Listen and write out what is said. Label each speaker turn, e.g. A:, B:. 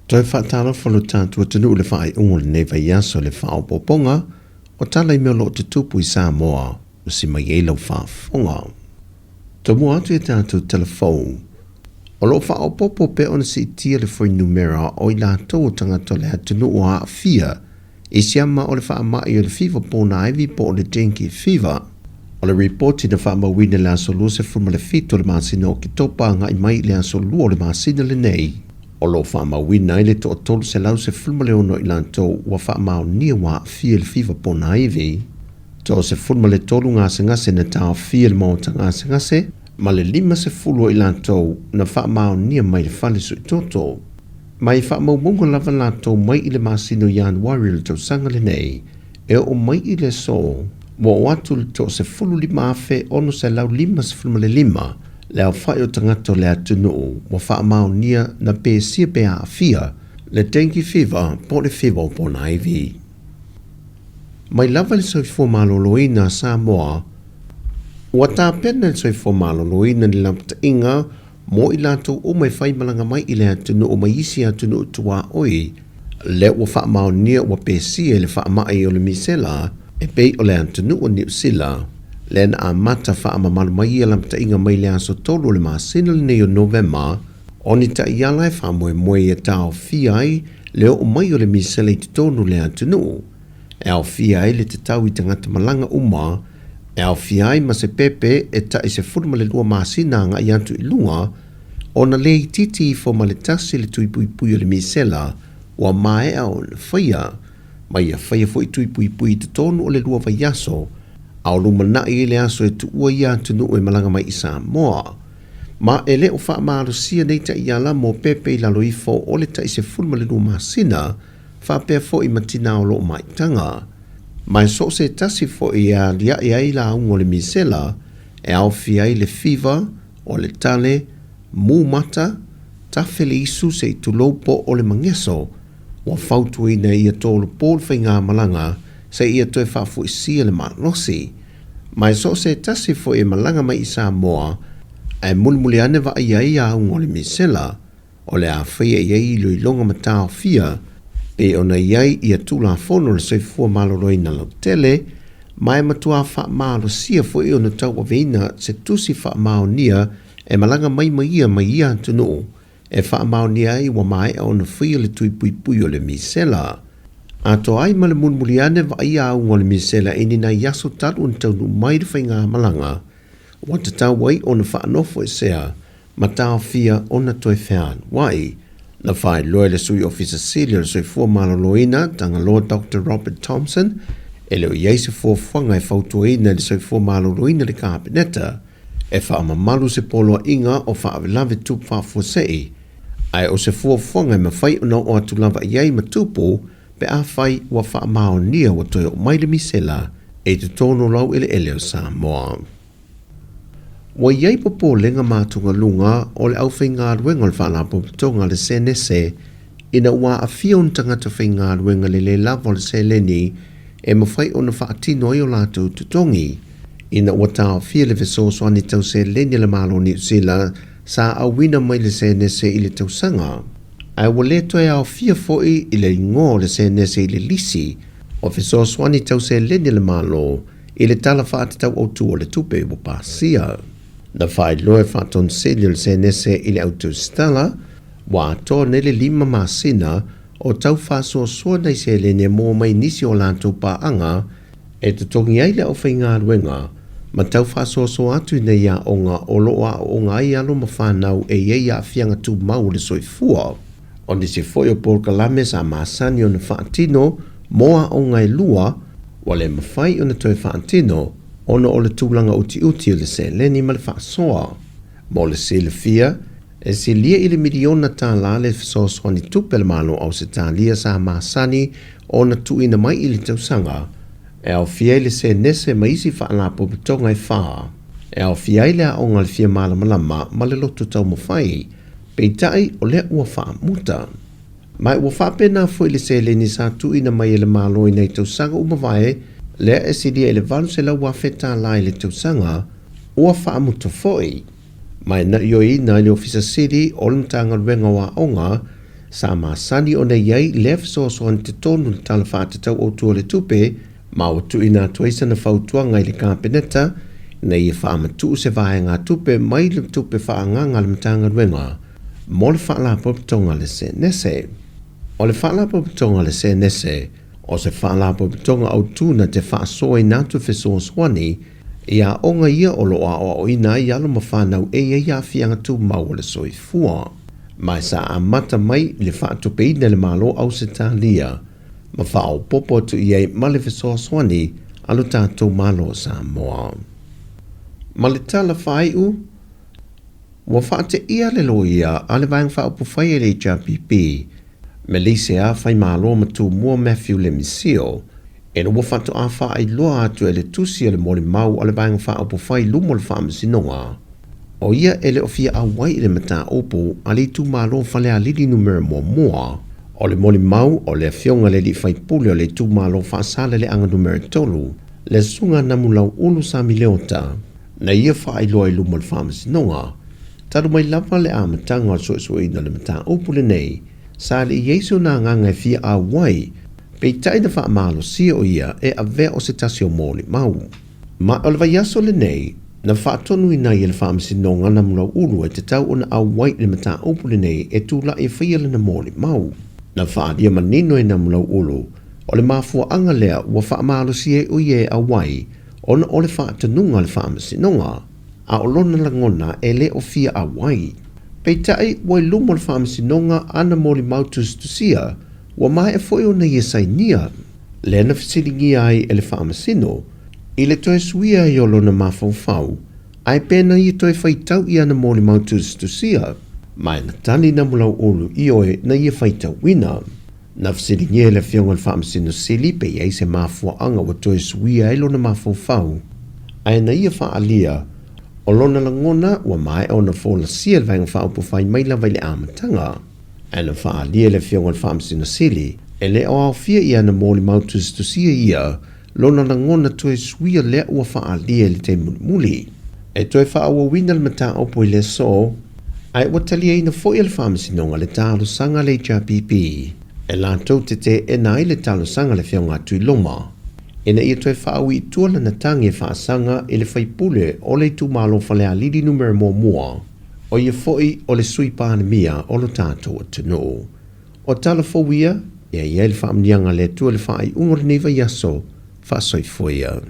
A: Toi whaatala whalu tātua tunu le whaai ungo le neva iaso le whaao poponga, o tala I mea lo te tupu I Sāmoa, o si mai e lau whaafonga. To mua atu e tātou telefone, o lo whaao popo pe ona si tia le foi numera o I lātou tangata le hatunu o a fia, I siama o le wha mai o le fever pōna aivi po o le dengue fever. O le reporti na wha mawina le aso lua se fuma le fito le māsina o ki topa ngai mai le aso lua o le māsina le nei. O lo wha mawina I le to o tolu se lau se fuma le ono I lantou wa wha mao nia wa fia le fever pōna aivi. To se fuma le tolu ngase na tau fia le mauta ngase, ma le lima se fulu I lantou na wha mao nia mai le fale sui toto. Mai wha maumunga lava lantou mai I le masino Januari le tau sanga le nei, e o mai I le so, mo o atu le to se fulu lima afe ono se lau lima se fulma le lima, le au whai o tangato le atunu, mo wha mao nia na pe sia pe a fia, le dengue fever po le fever po na iwi. Mai lava le soifo maloloina Sāmoa, ua tā pena le soifo maloloina ni lamputa inga, mo I lātou o mai whai malanga mai I le atunu o mai isi atunu utua oi, le ua wha mao nia ua pesia le wha mai o le misela, e pei o le atunu o New Zealand, le na a mata wha mamalu mai I lamputa inga mai le aso tolu le masina le nei o November, o ni ta iala e wha moe e tau fiai, le o mai o le misela I te tonu le atunu, e au fiai le te tau I tangata malanga uma, e au fiai ma se pepe e ta I se furma le lua masina nga I antu I lunga, o na le I titi I fo ma le tasi le tui pui o le misela, ua mae au le whaia, mai a whaia fo I tui pui te tonu o le lua vaiaso, au luma nai le aso e tu ua I antu nu e malanga mai I Sāmoa. Ma e le o wha maaro sia nei ta I ala mo pepe I lalo I fo o le ta I se furma le lua masina, wha pea fo I matina o lo mai tanga. Mai so se tasi fo I a lia I ai la ungo le misela, e au fi ai le fever, o le tale, mu mata, tawhele isu se I tulopo o le mangeso, wa fautu I na ia tolu pōl whai ngā malanga, se ia toe whafu I sia le malosi. Mai so se tasi fo I malanga mai I Sāmoa, ai mulmuli ane wa ai a ungo le misela, o le a whaia I lui longa matao fia, pe ona iai ia tula fono le soifua maloroi na lau tele, mai matua wha malo sia fo I ona tau waveina se tusi wha mao nia e malanga mai ia tunu, e wha mao nia I wa mai a ona whia le tui pui o le misela. A to ai ma le mulmuliane wa ia au ngā le misela e nina yaso tatu on tau nu mai rewhai ngā malanga, wa te tau wai ona wha anofo e sea, ma tau fia ona toi whean, wai, na whai loe le sui officer Celia le sui fua maloloina tanga Lord Dr. Robert Thompson e leo iei se fua whanga e whautuina le sui fua maloloina le kabineta e wha mamalu se polo inga o wha avelave tup wha fuasei ai o se fua whanga e mawhai ona o atu lava iei matupu pe a whai wa wha mao nia wa toi o mai le misela e te tono lau ele o Sāmoa. Wa iei popo lenga mātunga lunga o le au whai ngā ruenga le whaala popotonga le senese ina ua a fion tangata whai ngā ruenga le lava le se leni e mawhai o na whaatino i o lātou tutongi ina ua tau fia le veso soani tau se leni le malo New Zealand sa au wina mai le senese i le tau sanga. Ai wa le toi au fia foi i le ngō le senese i le lisi o veso soani tau se leni le malo i le tala whaate tau o tu o le tupe o pasia. Na whai loe whaton selil se nese I le autu Tala, wa ato nele lima masina o tau whaso soa nei se le ne mō mai nisi o lantou paanga e te tongi ai le au whai ngā ruenga, ma tau whaso soa atu nei a onga o loa o ngā I alo ma whanau e iei a fianga tu mau le soifua. O nisi foi o Paul Kalames a masani o na whaatino moa o ngai lua, wa le mawhai o na toi whaatino, ona o le tūlanga uti le se leni ma le whaasoa. Mo le sile fia, e se lia I le miliona Tala le fisoswani tupe le malo au se tālia sa masani o na tuina mai I le tausanga. E au fia le se nese ma isi whaala popitonga I whaa. E au fia le a onga le fia malama ma le lotu tau mawhai. Peitai o le ua whaa muta. Mai ua whaa pena fo I le se leni sa tuina mai le malo I nei tausanga umawai, lea e sidi e le valu se lau wafeta lai le tausanga, ua whaamuta foi. Mai na ioi na le ofisa sidi o le mtanga ruenga wa onga, sa masani o nei ai lef so te tonu le tala whātatau o tua le tupe, ma o tu ina tuaisa na whautua ngai le kāpeneta, nei e whaamatu se vae ngā tupe mai le tupe whaanganga le matanga ruenga, mo le whaala popitonga le se nese. O le whaala popitonga le se nese, o se whaala popitonga au tūna te whaasoe nātu whesoa swani, ia onga ia o loa o ina i alo ma whanau e ia whianga tū mau le soi fua. Mai sa a mata mai le whaatupe ina le malo au se tālia, ma whao popo tu iei ma le whesoa swani alo tātou malo Sāmoa. Ma le tala whaiu, wa whaate ia le lo ia a le vang whao pufai e le HRPP, me lise a whai malo ma tū mua Matthew le misio, e no wafatu a whaai loa atu e le tusi e le mole mau a le vang whao pufai lumo le wha masinonga. O ia e le ofia a wai le mata opo a le tū malo whale a lili numera mua. O le mole mau o le fionga le li whai pule o le tū malo wha sale le anga numera tolu, le sunga namulau ulu sa mileota, na ia whaai loa i lumo le wha masinonga, taru mai lava le amatanga o soe le mata opo le nei, sa le Yesu na nganga fia a wai, pei tai na wha malo sia o ia e a vea o se tasi o mole mau. Ma o le vaiaso le nei, na whaatonu i nai e le whaamasinonga na mula ulu e te tau o na a wai le mata opu le nei e tūla e whaia le na mole mau. Na whaadia manino e na mula ulu, o le mafua anga lea ua whaamalo sia o ia a wai, o na o le whaatanunga le whaamasinonga, a o lona langona e le o fia a wai. Pei tai wai lumo le whaamasinonga ana mole mau tusia, wa mai e foi o na iesai nia, le na fisiringi ai e le whaamasino, i le toe suia i olo na mawhau, ai pēna i toe whaitau i ana mōli mautus tusia, mai na tani na mulau olu i oe na i whaitau wina. Na fisiringi e le whionga le whaamasino sili pe i se mawhua anga wa toe suia i lo na mawhau, ai na i whaalia, o lona langona wa mai o na whola sia le vanga whaupufai mai lawa i le amatanga. Ai na whaalia le whionga le whaamasino sili, e le o au fia i ana mōli mautus tusia ia, lona langona toe suia lea ua whaalia le te muli. E toe whaaua wina le mata opo i le so, ai ua talia ina foi le whaamasinonga le talo sanga le HRPP. E lātou te e nai le talo sanga le whionga tui loma. E na ia toe whaau i tuala na tangi e whaasanga e le whaipule o le tu malo whalea lidi numera mua. O ia foi o le sui pāna mia o lo tātou atano. O tala fowia, e ia le whaamnianga le tua le whaai ungor neva yaso, fa soifoia.